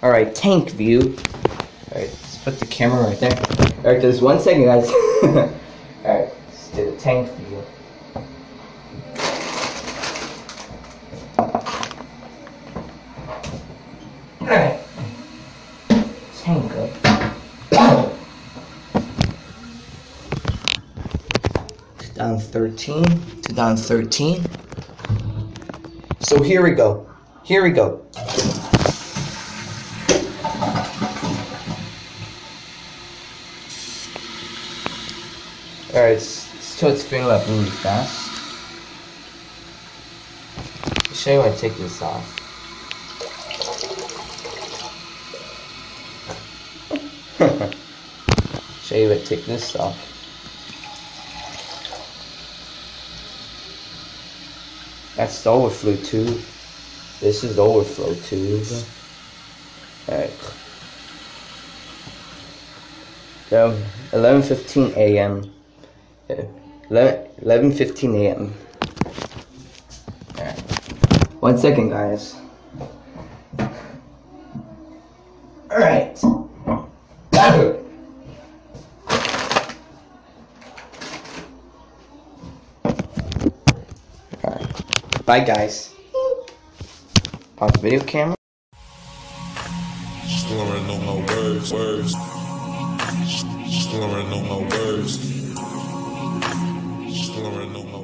Alright, tank view. Alright, let's put the camera right there. Alright, just 1 second, guys. Alright, let's do the tank view. Alright. Tank up. 2013. So here we go. Alright, so it's filling up really fast. I'll show you when I take this off. Show you when I take this off. That's the overflow tube. This is the overflow tube. Alright. So, 11:15 a.m. 11:15 a.m. Alright. 1 second, guys. Alright. Bye, guys. Pause the video camera. Slurring on my words. Slurring on my words. Slurring on my